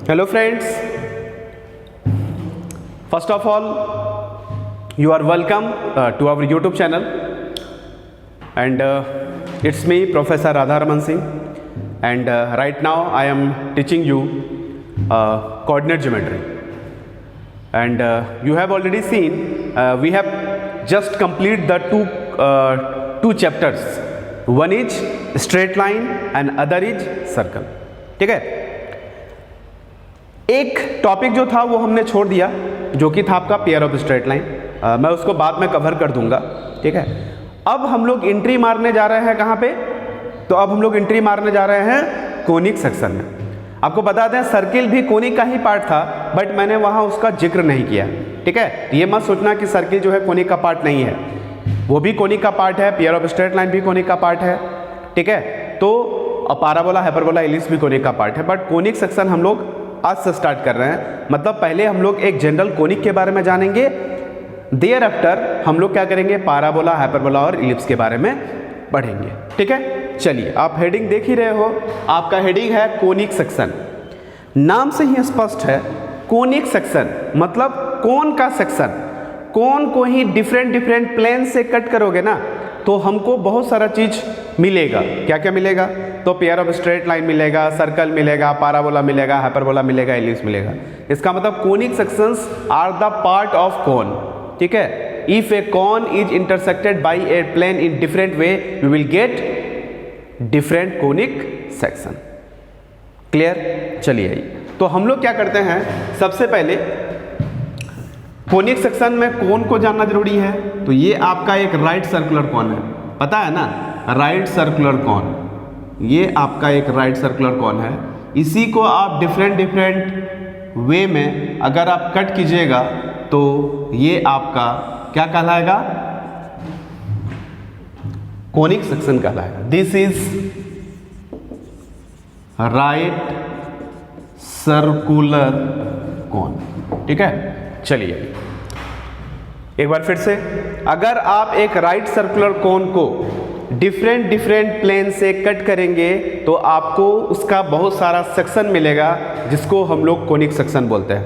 Hello friends, first of all you are welcome to our YouTube channel and it's me Professor Radharaman Singh and right now I am teaching you coordinate geometry and you have already seen we have just complete the two chapters. One is straight line and other is circle. ठीक है, एक topic जो था वो हमने छोड़ दिया जो कि था आपका पेयर ऑफ स्ट्रेट लाइन. मैं उसको बाद में कवर कर दूंगा. ठीक है, अब हम लोग एंट्री मारने जा रहे हैं कहाँ पे? तो अब हम लोग एंट्री मारने जा रहे हैं कोनिक सेक्शन में. आपको बता दें सर्किल भी कोनिक का ही पार्ट था बट मैंने वहाँ उसका जिक्र नहीं किया. ठीक है, ये मत सोचना कि सर्किल जो है कोनिक का पार्ट नहीं है, वो भी कोनिक का पार्ट है. पेयर ऑफ स्ट्रेट लाइन भी कोनिक का पार्ट है. ठीक है, तो पाराबोला हाइपरबोला एलिप्स भी कोनिक का पार्ट है. बट कोनिक सेक्शन हम लोग आज से स्टार्ट कर रहे हैं. मतलब पहले हम लोग एक जनरल कोनिक के बारे में जानेंगे, देयर आफ्टर हम लोग क्या करेंगे, पाराबोला हाइपरबोला और एलिप्स के बारे में पढ़ेंगे. ठीक है, चलिए आप हेडिंग देख ही रहे हो. आपका हेडिंग है कोनिक सेक्शन. नाम से ही स्पष्ट है कोनिक सेक्शन मतलब कोन का सेक्शन. कोन को ही डिफरेंट प्लेन से कट करोगे ना तो हमको बहुत सारा चीज मिलेगा. क्या क्या मिलेगा? तो पेयर ऑफ स्ट्रेट लाइन मिलेगा, सर्कल मिलेगा, पाराबोला मिलेगा, हाइपरबोला मिलेगा, एलिप्स मिलेगा. इसका मतलब conic sections are the part of cone. ठीक है, if a cone is intersected by a plane in different way we will get different conic section. Clear? चलिए तो हम लोग क्या करते हैं, सबसे पहले कोनिक सेक्शन में कोन को जानना जरूरी है. तो ये आपका एक राइट सर्कुलर कोन है, पता है ना, राइट सर्कुलर कोन. ये आपका एक राइट सर्कुलर कोन है. इसी को आप डिफरेंट वे में अगर आप कट कीजिएगा तो ये आपका क्या कहलाएगा, कोनिक सेक्शन कहलाएगा. This is right circular cone. ठीक है, चलिए एक बार फिर से, अगर आप एक राइट सर्कुलर कोन को डिफरेंट प्लेन से कट करेंगे तो आपको उसका बहुत सारा सेक्शन मिलेगा जिसको हम लोग कोनिक सेक्शन बोलते हैं.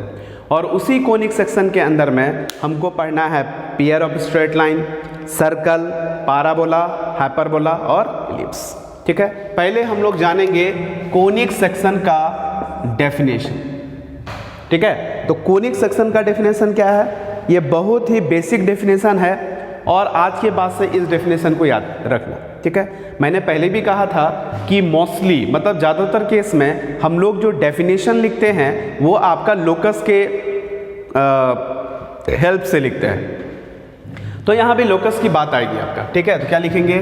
और उसी कोनिक सेक्शन के अंदर में हमको पढ़ना है pair of straight line, circle, parabola, hyperbola और एलिप्स. ठीक है, पहले हम लोग जानेंगे कोनिक सेक्शन का डेफिनेशन. ठीक है, तो कोनिक सेक्शन का डेफिनेशन क्या है? ये बहुत ही बेसिक डेफिनेशन है और आज के बाद से इस डेफिनेशन को याद रखना. ठीक है, मैंने पहले भी कहा था कि मोस्टली मतलब ज़्यादातर केस में हम लोग जो डेफिनेशन लिखते हैं वो आपका लोकस के हेल्प से लिखते हैं. तो यहाँ भी लोकस की बात आएगी आपका. ठीक है, तो क्या लिखेंगे,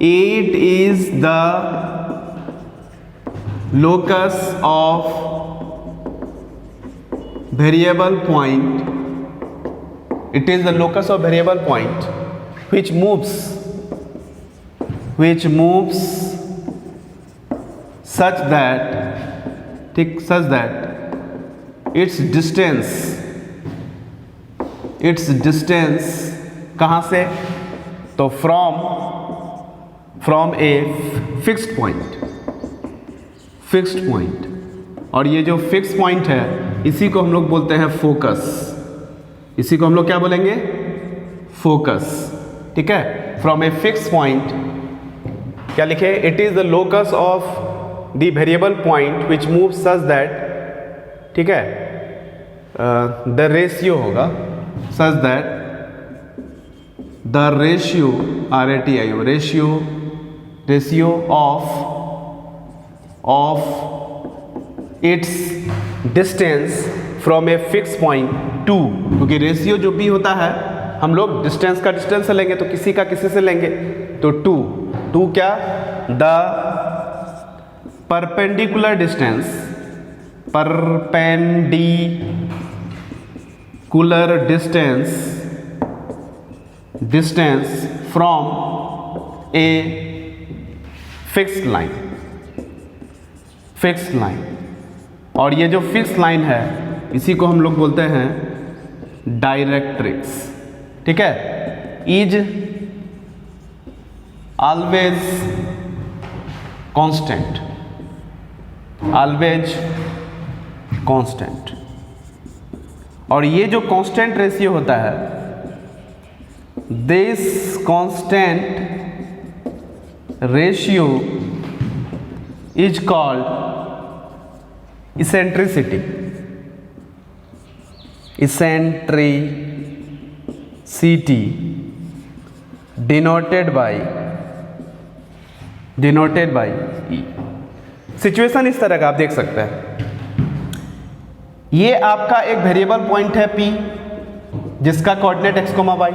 it is the locus of variable point, it is the locus of variable point which moves such that its distance कहाँ से? तो from a fixed point. और ये जो फिक्स पॉइंट है इसी को हम लोग बोलते हैं फोकस. इसी को हम लोग क्या बोलेंगे, फोकस. ठीक है, फ्रॉम ए फिक्स पॉइंट क्या लिखे, it is the locus of the variable point which move such that. ठीक है, द रेशियो होगा such that the ratio RATIO ratio of its distance from a fix point two. क्योंकि ratio जो भी होता है हम लोग डिस्टेंस का डिस्टेंस से लेंगे तो किसी का किसी से लेंगे. तो टू क्या, the perpendicular distance from a fixed line. और ये जो फिक्स लाइन है इसी को हम लोग बोलते हैं डायरेक्ट्रिक्स. ठीक है, is always constant, always constant. और ये जो कांस्टेंट रेशियो होता है, this constant ratio is called eccentricity. Eccentricity denoted by E. Situation इस तरह का आप देख सकते हैं, ये आपका एक वेरिएबल पॉइंट है P जिसका कोऑर्डिनेट x, y,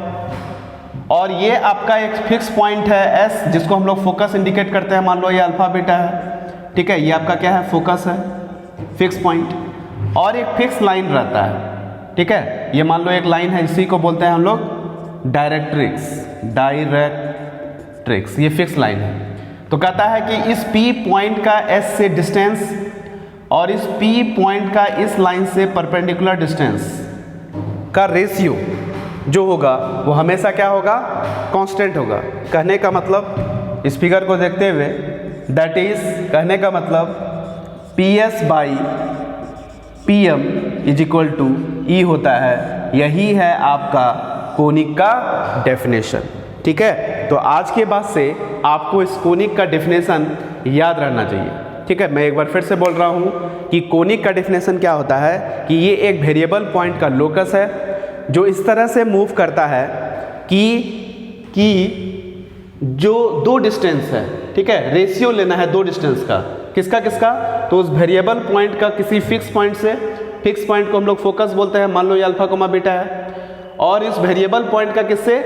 और ये आपका एक फिक्स पॉइंट है S जिसको हम लोग फोकस इंडिकेट करते हैं। मान लो ये अल्फा बीटा है, ठीक है, ये आपका क्या है, फोकस है, फिक्स पॉइंट, और एक फिक्स लाइन रहता है, ठीक है, ये मान लो एक लाइन है, इसी को बोलते हैं हम लोग डायरेक्ट्रिक्स, ये फिक्स लाइन है। तो कहता है कि इस P पॉइंट का S से डिस्टेंस और इस P पॉइंट का इस लाइन से परपेंडिकुलर डिस्टेंस का रेशियो जो होगा वो हमेशा क्या होगा, कांस्टेंट होगा। कहने का मतलब इस फिगर को देखते हुए, दैट इज कहने का मतलब PS/PM is equal to E होता है। यही है आपका कोनिक का डेफिनेशन, ठीक है। तो आज के बाद से आपको इस कोनिक का डेफिनेशन याद रहना चाहिए, ठीक है। मैं एक बार फिर से बोल रहा हूँ कि कोनिक का डेफिनेशन क्या होता है कि ये एक वेरिएबल पॉइंट का लोकस है जो इस तरह से मूव करता है कि जो दो डिस्टेंस है, ठीक है, रेशियो लेना है दो डिस्टेंस का, किसका किसका, तो उस वेरिएबल पॉइंट का किसी फिक्स पॉइंट से, फिक्स पॉइंट को हम लोग फोकस बोलते हैं, मान लो ये अल्फा कोमा बीटा है, और इस वेरिएबल पॉइंट का किससे,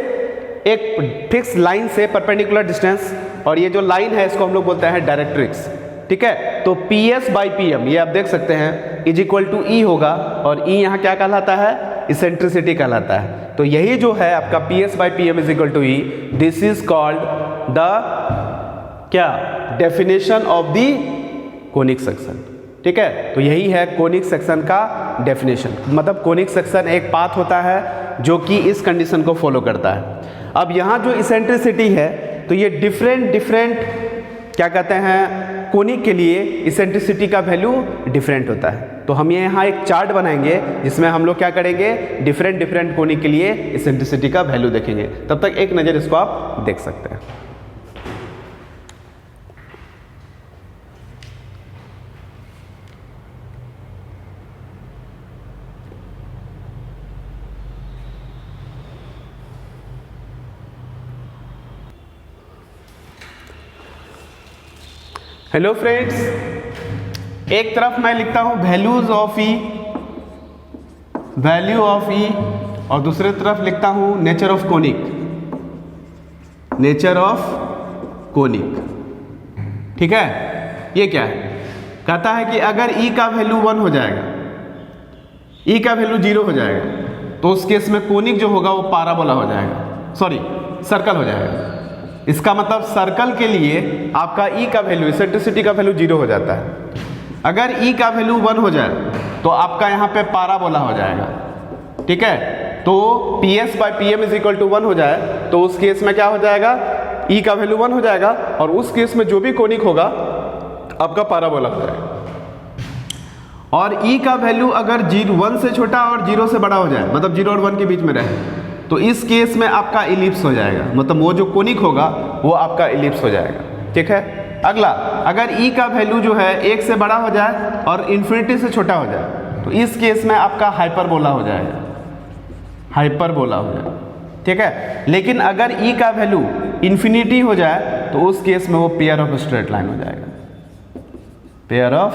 एक फिक्स लाइन से परपेंडिकुलर डिस्टेंस, और ये जो लाइन है इसको हम लोग बोलते हैं डायरेक्ट्रिक्स, ठीक है। तो PS/PM ये आप देख सकते हैं इज इक्वल टू E होगा, और E यहाँ क्या कहलाता है, इसेंट्रिसिटी कहलाता है। तो यही जो है आपका PS/PM is equal to E, this is called the क्या, definition of the conic section, ठीक है। तो यही है कोनिक सेक्शन का डेफिनेशन, मतलब कोनिक सेक्शन एक पाथ होता है जो कि इस कंडीशन को फॉलो करता है। अब यहाँ जो इसेंट्रिसिटी है, तो ये डिफरेंट क्या कहते हैं, कोनिक के लिए इसेंट्रिसिटी का वैल्यू डिफरेंट होता है। तो हम ये यहाँ एक चार्ट बनाएंगे जिसमें हम लोग क्या करेंगे, डिफरेंट कोनिक के लिए इसेंट्रिसिटी का वैल्यू देखेंगे। तब तक एक नज़र इसको आप देख सकते हैं। हेलो फ्रेंड्स, एक तरफ मैं लिखता हूं वैल्यू ऑफ ई, और दूसरी तरफ लिखता हूं नेचर ऑफ कोनिक, ठीक है। ये क्या है, कहता है कि अगर ई का वैल्यू 1 हो जाएगा, ई का वैल्यू 0 हो जाएगा, तो उस केस में कोनिक जो होगा वो पाराबोला हो जाएगा, सॉरी सर्कल हो जाएगा। इसका मतलब सर्कल के लिए आपका ई का वैल्यू, इसेंट्रिसिटी का वैल्यू 0 हो जाता है। अगर ई का वैल्यू 1 हो जाए तो आपका यहाँ पे पाराबोला हो जाएगा, ठीक है। तो PS/PM इज इक्वल टू 1 हो जाए तो उस केस में क्या हो जाएगा, ई का वैल्यू 1 हो जाएगा, और उस केस में जो भी कोनिक होगा आपका पाराबोला हो जाएगा। और ई का वैल्यू अगर 1 से छोटा और 0 से बड़ा हो जाए, मतलब 0 और 1 के बीच में रहे, तो इस केस में आपका इलिप्स हो जाएगा, मतलब वो जो कोनिक होगा वो आपका इलिप्स हो जाएगा, ठीक है। अगला, अगर ई का वैल्यू जो है 1 से बड़ा हो जाए और इन्फिनिटी से छोटा हो जाए, तो इस केस में आपका हाइपरबोला हो जाएगा, ठीक है। लेकिन अगर ई का वैल्यू इन्फिनिटी हो जाए तो उस केस में वो पेयर ऑफ स्ट्रेट लाइन हो जाएगा, पेयर ऑफ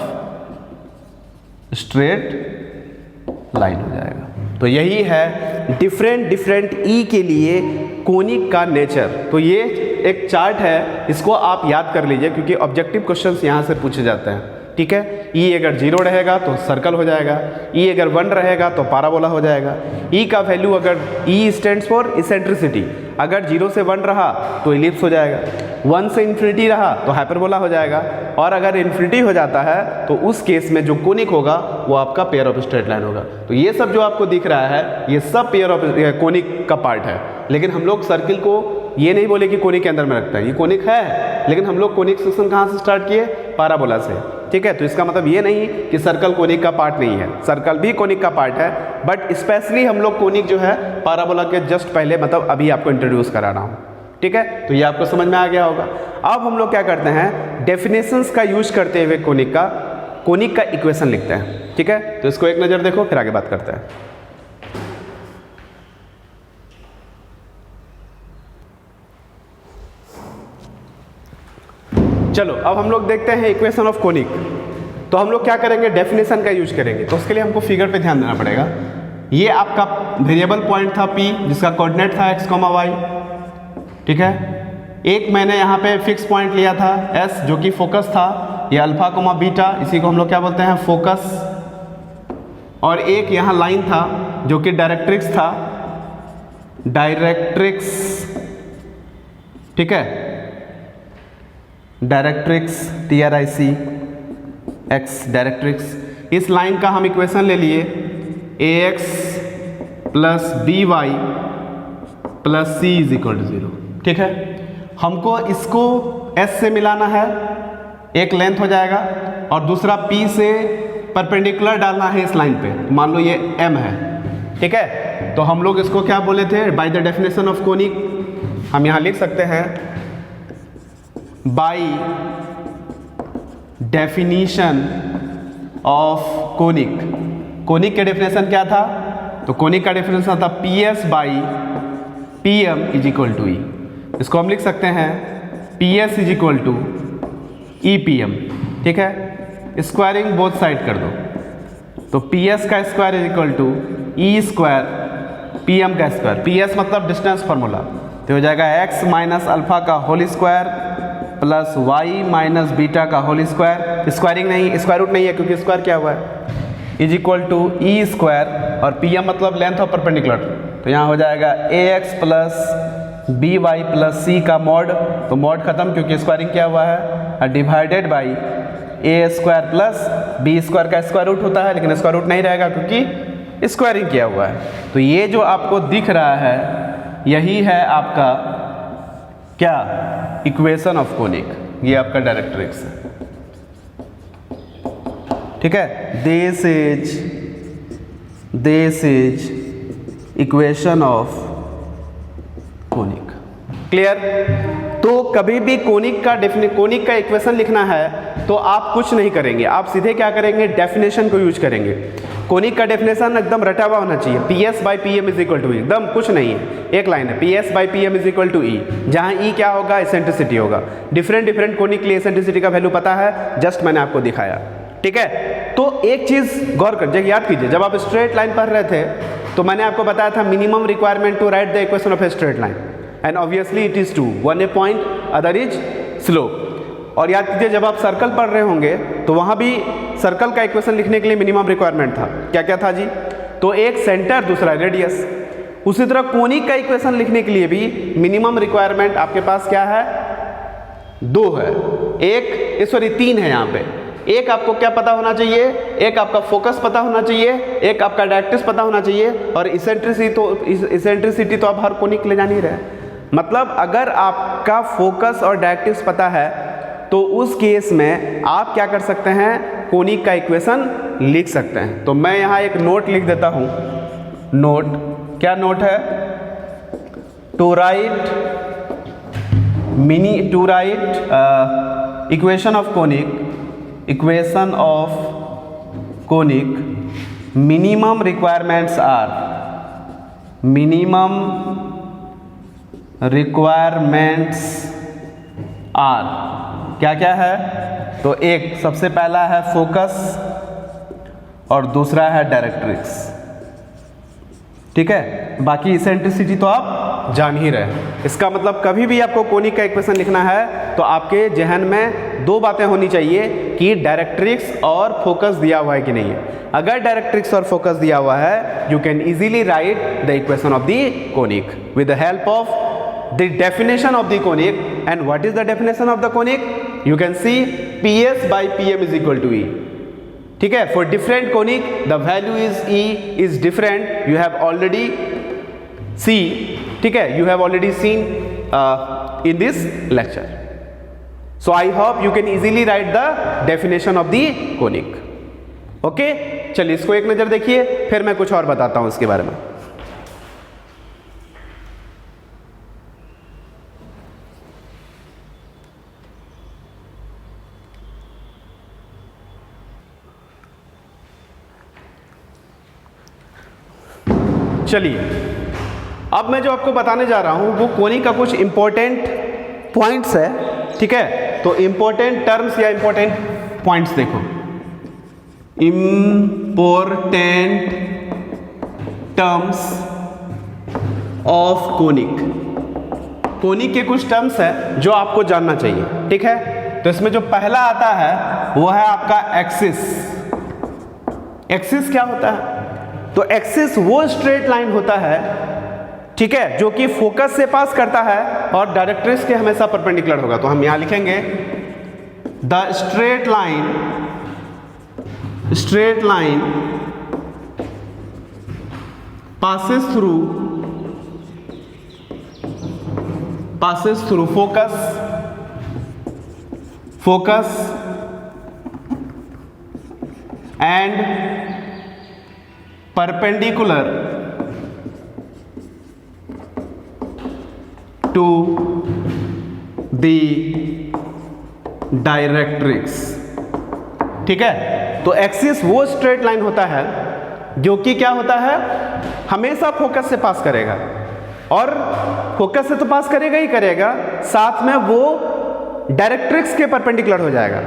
स्ट्रेट लाइन हो जाएगा। तो यही है डिफरेंट ई के लिए कोनिक का नेचर। तो ये एक चार्ट है, इसको आप याद कर लीजिए क्योंकि ऑब्जेक्टिव क्वेश्चंस यहाँ से पूछे जाते हैं, ठीक है। ई अगर 0 रहेगा तो सर्कल हो जाएगा, ई अगर 1 रहेगा तो पाराबोला हो जाएगा। ई का वैल्यू अगर, ई स्टैंड्स फॉर इसेंट्रिसिटी, अगर 0 से 1 रहा तो इलिप्स हो जाएगा, 1 से इन्फिनिटी रहा तो हाइपरबोला हो जाएगा, और अगर इन्फिनिटी हो जाता है तो उस केस में जो कोनिक होगा वो आपका पेयर ऑफ स्ट्रेट लाइन होगा। तो ये सब जो आपको दिख रहा है ये सब पेयर ऑफ कोनिक का पार्ट है। लेकिन हम लोग सर्किल को ये नहीं बोले कि कोनिक के अंदर में रखते हैं, ये कोनिक है, लेकिन हम लोग कोनिक सेक्शन कहाँ से स्टार्ट किए, पाराबोला से। ठीक है। तो इसका मतलब ये नहीं कि सर्कल कोनिक का पार्ट नहीं है, सर्कल भी कोनिक का पार्ट है, बट स्पेशली हम लोग कोनिक जो है पैराबोला के जस्ट पहले मतलब अभी आपको इंट्रोड्यूस करा रहा हूँ, ठीक है। तो ये आपको समझ में आ गया होगा। अब हम लोग क्या करते हैं, डेफिनेशंस का यूज करते हुए कोनिक का इक्वेशन लिखते हैं, ठीक है। तो इसको एक नज़र देखो, फिर आगे बात करते हैं। चलो अब हम लोग देखते हैं इक्वेशन ऑफ कोनिक। तो हम लोग क्या करेंगे, डेफिनेशन का यूज करेंगे। तो उसके लिए हमको फिगर पे ध्यान देना पड़ेगा। ये आपका वेरिएबल पॉइंट था P, जिसका कोऑर्डिनेट था x, y, ठीक है। एक मैंने यहाँ पे फिक्स पॉइंट लिया था S, जो कि फोकस था, ये अल्फा, बीटा, इसी को हम लोग क्या बोलते हैं, फोकस। और एक यहाँ लाइन था जो कि डायरेक्ट्रिक्स था, डायरेक्ट्रिक्स, ठीक है, डायरेक्ट्रिक्स, TRICX, डायरेक्ट्रिक्स। इस लाइन का हम इक्वेशन ले लिए AX plus BY plus C is equal to 0, ठीक है। हमको इसको S से मिलाना है, एक लेंथ हो जाएगा, और दूसरा P से परपेंडिकुलर डालना है इस लाइन पे। मान लो ये M है, ठीक है। तो हम लोग इसको क्या बोले थे, by the definition of conic हम यहाँ लिख सकते हैं, by definition of conic. Conic के डेफिनेशन क्या था, तो कोनिक का डेफिनेशन था PS by PM is equal to E। इसको हम लिख सकते हैं PS is equal to EPM, ठीक है। स्क्वायरिंग बोथ साइड कर दो, तो PS का square is equal to E square PM का स्क्वायर। PS मतलब डिस्टेंस फार्मूला, तो हो जाएगा x माइनस अल्फा का whole square plus y minus beta का होल स्क्वायर। स्क्वायरिंग नहीं, स्क्वायर रूट नहीं है क्योंकि स्क्वायर क्या हुआ है, is equal to E square, और PM मतलब लेंथ ऑफ परपेंडिकुलर, तो यहाँ हो जाएगा AX plus BY plus C का मॉड, तो मॉड खत्म क्योंकि स्क्वायरिंग क्या हुआ है, divided by A square plus B square का स्क्वायर रूट होता है, लेकिन स्क्वायर रूट नहीं रहेगा क्योंकि स्क्वायरिंग किया हुआ है। तो ये जो आपको दिख रहा है यही है आपका क्या, इक्वेशन ऑफ कोनिक, ये आपका डायरेक्ट्रिक्स है, ठीक है। This is equation of conic, clear. तो कभी भी कोनिक का इक्वेशन लिखना है तो आप कुछ नहीं करेंगे, आप सीधे क्या करेंगे, डेफिनेशन को यूज करेंगे। कोनिक का डेफिनेशन एकदम रटा हुआ होना चाहिए, PS by PM is equal to E, एकदम कुछ नहीं है, एक लाइन है, PS by PM is equal to E, जहाँ E क्या होगा, एसेंट्रिसिटी होगा। डिफरेंट कोनिक के लिए एसेंट्रिसिटी का वैल्यू पता है, जस्ट मैंने आपको दिखाया, ठीक है। तो एक चीज़ गौर कर, याद कीजिए, जब आप स्ट्रेट लाइन पढ़ रहे थे तो मैंने आपको बताया था minimum requirement to write the equation of a straight line, and obviously it is two, one a point other is slope. और याद कीजिए जब आप सर्कल पढ़ रहे होंगे तो वहाँ भी सर्कल का इक्वेशन लिखने के लिए मिनिमम रिक्वायरमेंट था, क्या क्या था जी, तो एक सेंटर, दूसरा रेडियस। उसी तरह कोनिक का इक्वेशन लिखने के लिए भी मिनिमम रिक्वायरमेंट आपके पास क्या है, 2 है, तीन है यहाँ पे। एक आपको क्या पता होना चाहिए, एक आपका फोकस पता होना चाहिए, एक आपका डायरेक्ट्रिक्स पता होना चाहिए, और इसेंट्रिसिटी तो आप हर कोनिक ले जा नहीं रहे। मतलब अगर आपका फोकस और डायरेक्ट्रिक्स पता है तो उस केस में आप क्या कर सकते हैं, कोनिक का इक्वेशन लिख सकते हैं। तो मैं यहाँ एक नोट लिख देता हूँ, नोट, क्या नोट है, to write equation of conic, minimum requirements are, क्या क्या है, तो एक सबसे पहला है फोकस और दूसरा है डायरेक्ट्रिक्स, ठीक है। बाकी इसेंट्रिसिटी तो आप जान ही रहे। इसका मतलब कभी भी आपको कोनिक का इक्वेशन लिखना है तो आपके जहन में 2 बातें होनी चाहिए कि डायरेक्ट्रिक्स और फोकस दिया हुआ है कि नहीं है। अगर डायरेक्ट्रिक्स और फोकस दिया हुआ है, you can easily write the equation of the conic with the help of the definition of the conic. And what is the definition of the conic, you can see PS by PM is equal to E, ठीक है। For different conic the value is E is different, you have already see, ठीक है, you have already seen in this lecture. So I hope you can easily write the definition of the conic. Okay, चलिए इसको एक नजर देखिए, फिर मैं कुछ और बताता हूं इसके बारे में। चलिए, अब मैं जो आपको बताने जा रहा हूं वो कोनिक का कुछ इंपॉर्टेंट पॉइंट्स है, ठीक है। तो इंपॉर्टेंट टर्म्स या इंपॉर्टेंट पॉइंट्स देखो, important terms of conic. Conic के कुछ टर्म्स है जो आपको जानना चाहिए, ठीक है। तो इसमें जो पहला आता है वो है आपका एक्सिस। एक्सिस क्या होता है? तो एक्सिस वो स्ट्रेट लाइन होता है, ठीक है, जो कि फोकस से पास करता है और डायरेक्ट्रिक्स के हमेशा परपेंडिकुलर होगा। तो हम यहां लिखेंगे the straight line passes through focus and perpendicular to the directrix, ठीक है। तो एक्सिस वो स्ट्रेट लाइन होता है जो कि क्या होता है, हमेशा फोकस से पास करेगा, और फोकस से तो पास करेगा ही करेगा, साथ में वो डायरेक्ट्रिक्स के परपेंडिकुलर हो जाएगा।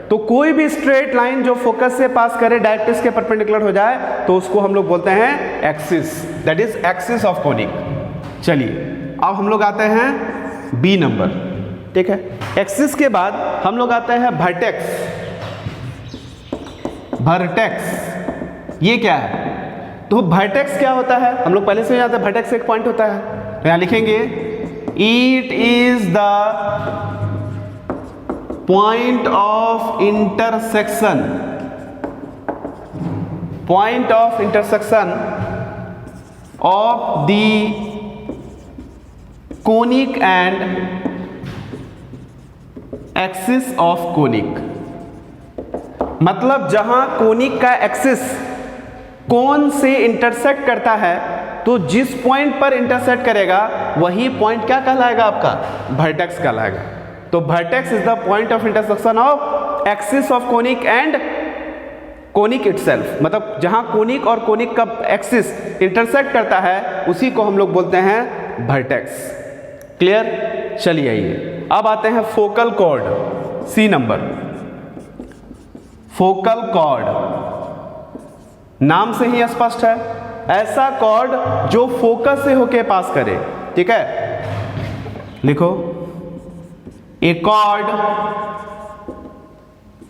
तो कोई भी स्ट्रेट लाइन जो फोकस से पास करे, डायरेक्ट्रिक्स के परपेंडिकुलर हो जाए, तो उसको हम लोग बोलते हैं axis, that is axis of conic. चलिए, अब हम लोग आते हैं बी नंबर, ठीक है। एक्सिस के बाद हम लोग आते हैं वर्टेक्स। ये क्या है? तो वर्टेक्स क्या होता है, हम लोग पहले से जानते हैं। वर्टेक्स एक पॉइंट होता है, तो यहां लिखेंगे it is the point of intersection of the conic and axis of conic. मतलब जहां कोनिक का एक्सिस कोन से इंटरसेक्ट करता है, तो जिस पॉइंट पर इंटरसेक्ट करेगा वही पॉइंट क्या कहलाएगा, आपका वर्टेक्स कहलाएगा। तो vertex is the point of intersection of axis of conic and conic itself. मतलब जहां कोनिक और कोनिक का एक्सिस इंटरसेक्ट करता है उसी को हम लोग बोलते हैं वर्टेक्स। क्लियर? चलिए आइए, अब आते हैं focal chord, C number. Focal chord नाम से ही स्पष्ट है, ऐसा कॉर्ड जो फोकस से होके पास करे, ठीक है। लिखो, a chord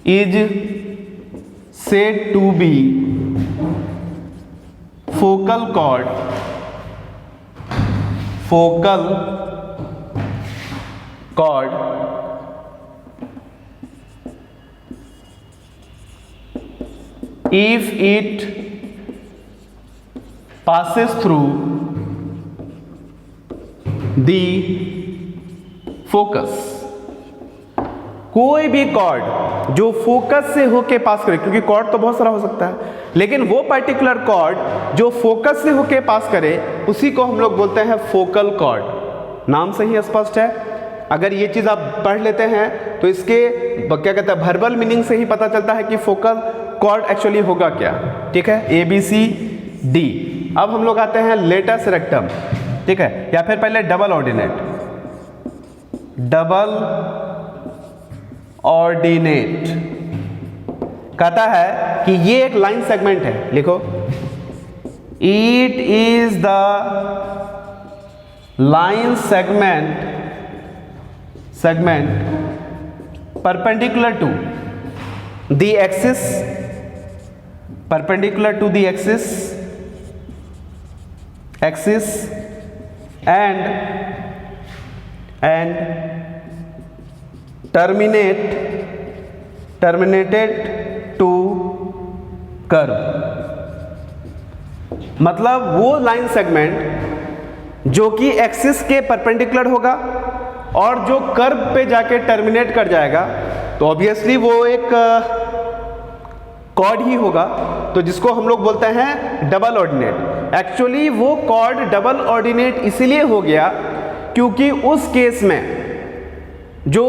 is said to be focal chord if it passes through the focus। कोई भी कॉर्ड जो फोकस से होके पास करे, क्योंकि कॉर्ड तो बहुत सारा हो सकता है, लेकिन वो पर्टिकुलर कॉर्ड जो फोकस से होके पास करे उसी को हम लोग बोलते हैं फोकल कॉर्ड। नाम से ही स्पष्ट है। अगर ये चीज़ आप पढ़ लेते हैं तो इसके क्या कहते हैं, वर्बल मीनिंग से ही पता चलता है कि फोकल कॉर्ड एक्चुअली होगा क्या, ठीक है। ABCD। अब हम लोग आते हैं लेटस रेक्टम, ठीक है, या फिर पहले डबल ऑर्डिनेट कहता है कि ये एक लाइन सेगमेंट है। लिखो, it is the line segment perpendicular to the axis and terminated to curve। मतलब वो लाइन सेगमेंट जो कि एक्सिस के परपेंडिकुलर होगा और जो कर्व पे जाके टर्मिनेट कर जाएगा तो ऑब्वियसली वो एक कॉर्ड ही होगा, तो जिसको हम लोग बोलते हैं डबल ऑर्डिनेट। एक्चुअली वो कॉर्ड डबल ऑर्डिनेट इसीलिए हो गया क्योंकि उस केस में जो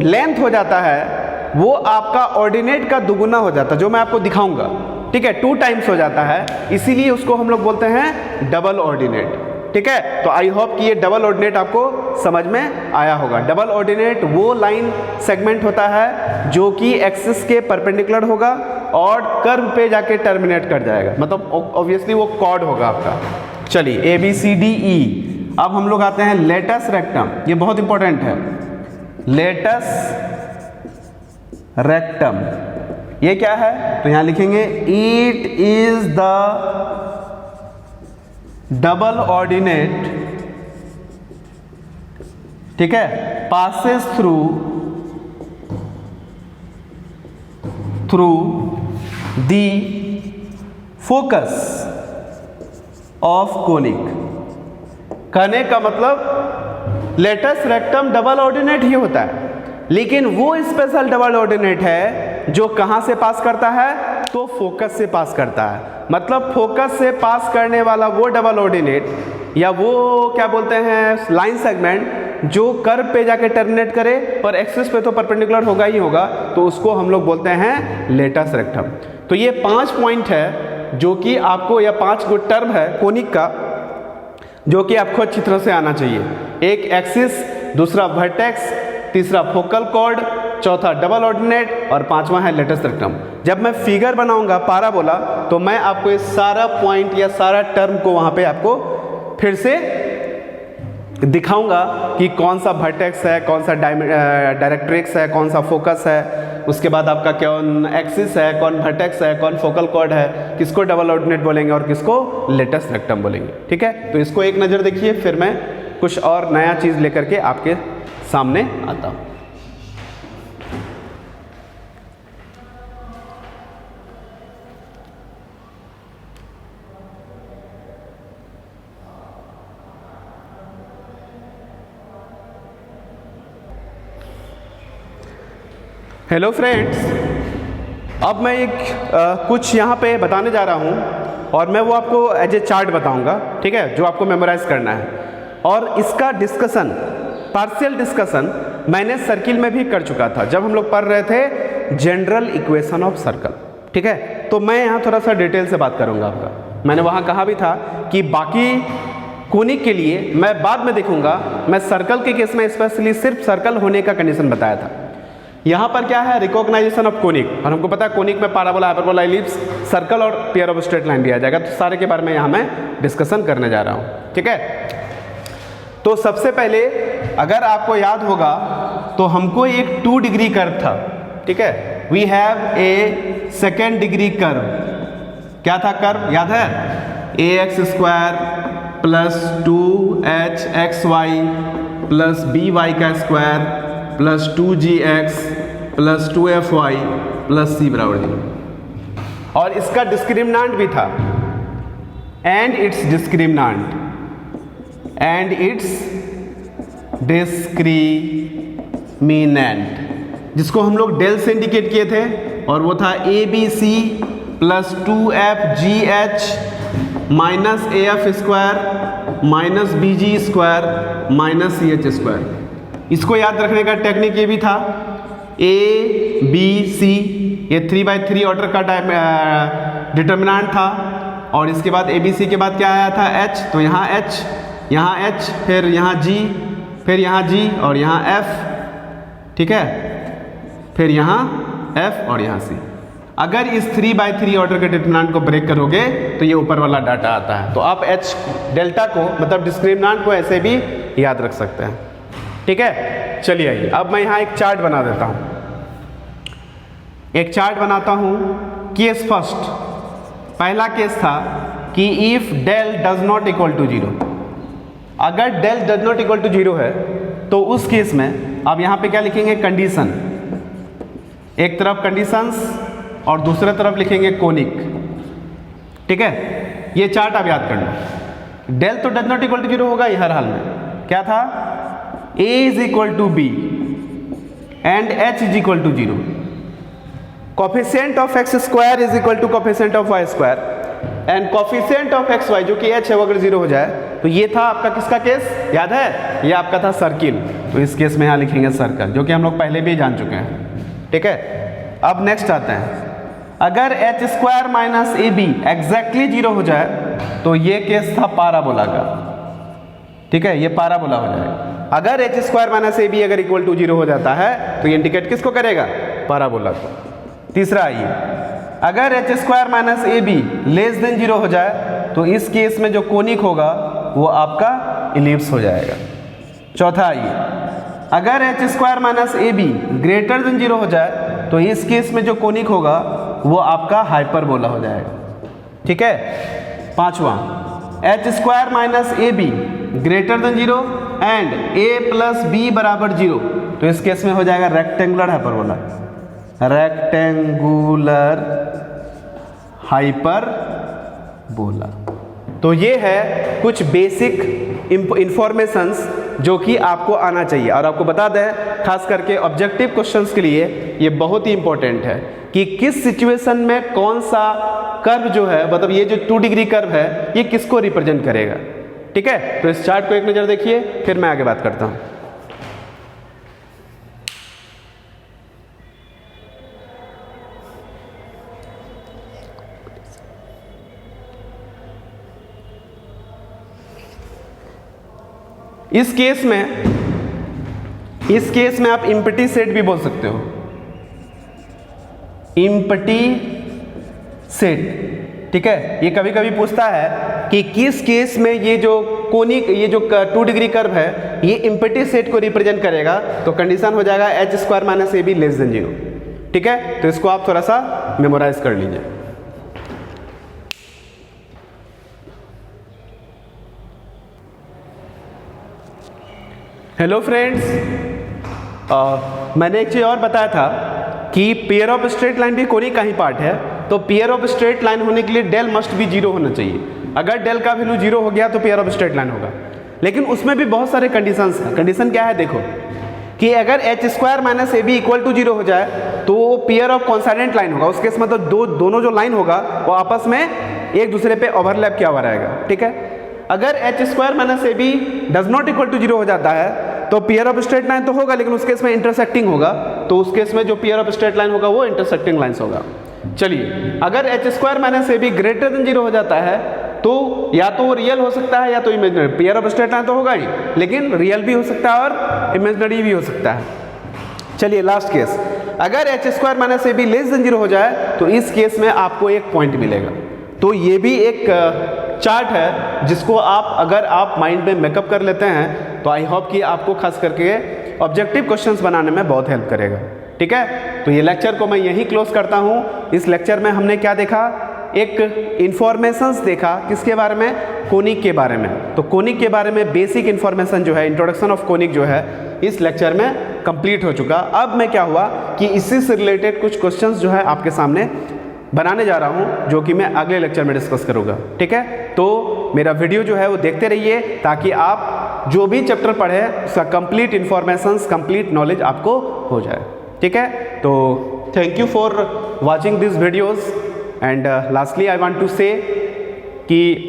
लेंथ हो जाता है वो आपका ऑर्डिनेट का दुगुना हो जाता है, जो मैं आपको दिखाऊंगा, ठीक है, 2 टाइम्स हो जाता है, इसीलिए उसको हम लोग बोलते हैं डबल ऑर्डिनेट। ठीक है, तो आई होप कि ये डबल ऑर्डिनेट आपको समझ में आया होगा। डबल ऑर्डिनेट वो लाइन सेगमेंट होता है जो कि एक्सिस के परपेंडिकुलर होगा और कर्व पे जाके टर्मिनेट कर जाएगा, मतलब ऑब्वियसली वो कॉर्ड होगा आपका। चलिए ABCDE। अब हम लोग आते हैं लेटस रेक्टम, ये बहुत इंपॉर्टेंट है। लेटस रेक्टम ये क्या है, तो यहां लिखेंगे it is the double ordinate, ठीक है, passes through the focus of conic. कहने का मतलब लेटस रेक्टम डबल ऑर्डिनेट ही होता है, लेकिन वो स्पेशल डबल ऑर्डिनेट है जो कहां से पास करता है, तो फोकस से पास करता है। मतलब फोकस से पास करने वाला वो डबल ऑर्डिनेट या वो क्या बोलते हैं लाइन सेगमेंट जो कर्व पे जाके टर्मिनेट करे और एक्सिस पे तो परपेंडिकुलर होगा ही होगा, तो उसको हम लोग बोलते हैं लेटस रेक्टम। तो ये 5 पॉइंट है जो कि आपको, या 5 गो टर्म है कोनिक का जो कि आपको अच्छी तरह से आना चाहिए। एक एक्सिस, दूसरा वर्टेक्स, तीसरा फोकल कॉर्ड, चौथा डबल ऑर्डिनेट और 5वां है लेटस रेक्टम। जब मैं फिगर बनाऊंगा पाराबोला तो मैं आपको ये सारा पॉइंट या सारा टर्म को वहां पे आपको फिर से दिखाऊंगा कि कौन सा वर्टेक्स है, कौन सा डायरेक्ट्रिक्स है, कौन सा फोकस है, उसके बाद आपका कौन एक्सिस है, कौन वर्टेक्स है, कौन फोकल कॉर्ड है, किसको डबल ऑर्डिनेट बोलेंगे और किसको लेटस रेक्टम बोलेंगे। ठीक है, तो इसको एक नज़र देखिए, फिर मैं कुछ और नया चीज़ लेकर के आपके सामने आता हूँ। हेलो फ्रेंड्स, अब मैं एक कुछ यहाँ पे बताने जा रहा हूँ और मैं वो आपको एज ए चार्ट बताऊँगा, ठीक है, जो आपको मेमोराइज करना है। और इसका डिस्कशन, पार्शियल डिस्कशन मैंने सर्किल में भी कर चुका था जब हम लोग पढ़ रहे थे जनरल इक्वेशन ऑफ सर्कल। ठीक है, तो मैं यहाँ थोड़ा सा डिटेल से बात करूँगा आपका। मैंने वहाँ कहा भी था कि बाकी कोनिक के लिए मैं बाद में देखूँगा, मैं सर्कल के केस में स्पेशली सिर्फ सर्कल होने का कंडीशन बताया था। यहाँ पर क्या है, रिकॉग्नाइजेशन ऑफ कोनिक, और हमको पता है कोनिक में पाराबोला, हाइपरबोला, एलिप्स, सर्कल और पेयर ऑफ स्ट्रेट लाइन दिया जाएगा, तो सारे के बारे में यहाँ मैं डिस्कशन करने जा रहा हूँ। ठीक है, तो सबसे पहले अगर आपको याद होगा तो हमको एक 2 डिग्री कर्व था। ठीक है, we have a second degree curve. क्या था कर्व, याद है, ax² plus 2hxy plus by का square plus 2gx plus 2fy plus c बराबर 0। और इसका डिस्क्रिमिनांट भी था, एंड इट्स डिस्क्रिमिनांट, जिसको हम लोग डेल से इंडिकेट किए थे, और वो था ABC plus 2fgh minus AF² minus BG² minus CH²। इसको याद रखने का टेक्निक ये भी था, ABC ये 3/3 ऑर्डर का डिटर्मिनेंट था, और इसके बाद ABC के बाद क्या आया था, H, तो यहाँ H, यहाँ H, फिर यहाँ G, फिर यहाँ G और यहाँ F, ठीक है, फिर यहाँ F और यहाँ C। अगर इस 3/3 ऑर्डर के डिटर्मिनेंट को ब्रेक करोगे तो ये ऊपर वाला डाटा आता है। तो आप H डेल्टा को, मतलब डिस्क्रिमिनेंट को ऐसे भी याद रख सकते हैं। ठीक है, चलिए आइए अब मैं यहाँ एक चार्ट बना देता हूँ। एक चार्ट बनाता हूँ। केस फर्स्ट, पहला केस था कि if del does not equal to 0, अगर del does not equal to 0 है तो उस केस में अब यहाँ पे क्या लिखेंगे, कंडीशन, एक तरफ कंडीशंस और दूसरे तरफ लिखेंगे कोनिक। ठीक है, ये चार्ट आप याद कर लो। डेल तो डज नॉट इक्वल टू 0 होगा ही हर हाल में। क्या था, a is equal to b and h is equal to 0, coefficient of x square is equal to coefficient of y square and coefficient of x y जो कि h है वो अगर 0 हो जाए तो ये था आपका किसका केस, याद है, ये आपका था सर्किल। तो इस केस में यहाँ लिखेंगे सर्कल, जो कि हम लोग पहले भी जान चुके हैं। ठीक है, अब नेक्स्ट आते हैं, अगर h square minus a B exactly 0 हो जाए तो ये केस था पाराबोला का। ठीक है, ये पाराबोला हो जाएगा। अगर h square minus a b अगर इक्वल टू 0 हो जाता है तो ये इंडिकेट किसको करेगा, पाराबोला को। तीसरा आइए, अगर h square minus a be less than 0 हो जाए तो इस केस में जो कोनिक होगा वो आपका इलिप्स हो जाएगा। चौथा आइए, अगर h square minus a b greater than 0 हो जाए तो इस केस में जो कोनिक होगा वो आपका हाइपरबोला हो जाएगा। ठीक है, पांचवा, h square minus a b greater than 0 and a plus b बराबर 0 तो इस केस में हो जाएगा रेक्टेंगुलर हाइपरबोला, रेक्टेंगुलर हाइपरबोला। तो ये है कुछ बेसिक इंफॉर्मेशंस जो कि आपको आना चाहिए। और आपको बता दें, खास करके ऑब्जेक्टिव क्वेश्चंस के लिए ये बहुत ही इंपॉर्टेंट है कि किस सिचुएशन में कौन सा कर्व जो है, मतलब ये जो 2 डिग्री कर्व है ये किसको रिप्रेजेंट करेगा। ठीक है, तो इस चार्ट को एक नज़र देखिए, फिर मैं आगे बात करता हूँ। इस केस में आप इम्पटी सेट भी बोल सकते हो, इम्पटी सेट। ठीक है, ये कभी कभी पूछता है कि किस केस में ये जो कोनिक, ये जो 2 डिग्री कर्व है ये इम्पटी सेट को रिप्रेजेंट करेगा, तो कंडीशन हो जाएगा H square minus a be less than 0। ठीक है, तो इसको आप थोड़ा सा मेमोराइज कर लीजिए। हेलो फ्रेंड्स, मैंने एक चीज़ और बताया था कि पेयर ऑफ स्ट्रेट लाइन भी कोनिक का ही पार्ट है। तो पेयर ऑफ स्ट्रेट लाइन होने के लिए डेल मस्ट भी 0 होना चाहिए। अगर डेल का वैल्यू 0 हो गया तो पेयर ऑफ स्ट्रेट लाइन होगा। लेकिन उसमें भी बहुत सारे कंडीशंस हैं। कंडीशन क्या है, देखो कि अगर h square minus a b equal to 0 हो जाए तो वो पेयर ऑफ कॉन्सोनेंट लाइन होगा। उसके मतलब दोनों जो लाइन होगा वो आपस में एक दूसरे पे ओवरलैप किया हुआ रहेगा। ठीक है, अगर h square minus a b does not equal to 0 हो जाता है तो पेयर ऑफ स्ट्रेट लाइन तो होगा, लेकिन उस केस में इंटरसेक्टिंग होगा। तो उस केस में जो पेयर ऑफ स्ट्रेट लाइन होगा वो इंटरसेक्टिंग लाइन्स होगा। चलिए, अगर h square minus a b greater than 0 हो जाता है तो या तो वो रियल हो सकता है या तो imaginary. Pair of straight line तो होगा ही, लेकिन रियल भी हो सकता है और इमेजिनरी भी हो सकता है। चलिए, लास्ट केस, अगर h square minus a be less than 0 हो जाए तो इस केस में आपको एक पॉइंट मिलेगा। तो ये भी एक चार्ट है जिसको अगर आप माइंड में मेकअप कर लेते हैं तो आई होप कि आपको खास करके ऑब्जेक्टिव क्वेश्चंस बनाने में बहुत हेल्प करेगा। ठीक है, तो ये लेक्चर को मैं यहीं क्लोज करता हूँ। इस लेक्चर में हमने क्या देखा, एक इन्फॉर्मेशंस देखा, किसके बारे में, कोनिक के बारे में। तो कोनिक के बारे में बेसिक इन्फॉर्मेशन जो है, इंट्रोडक्शन ऑफ कोनिक जो है, इस लेक्चर में कंप्लीट हो चुका। अब मैं क्या हुआ कि इसी से रिलेटेड कुछ क्वेश्चंस जो है आपके सामने बनाने जा रहा हूं, जो कि मैं अगले लेक्चर में डिस्कस करूंगा। ठीक है, तो मेरा वीडियो जो है वो देखते रहिए ताकि आप जो भी चैप्टर पढ़े उसका कंप्लीट इन्फॉर्मेशंस, कंप्लीट नॉलेज आपको हो जाए। ठीक है, तो thank you for watching this videos and lastly I want to say कि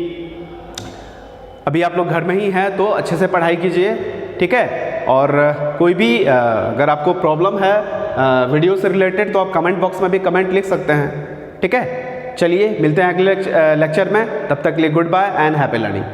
अभी आप लोग घर में ही हैं तो अच्छे से पढ़ाई कीजिए। ठीक है, और कोई भी अगर आपको प्रॉब्लम है वीडियो से रिलेटेड तो आप कमेंट बॉक्स में भी कमेंट लिख सकते हैं। ठीक है, चलिए मिलते हैं अगले लेक्चर में, तब तक के लिए goodbye and happy learning.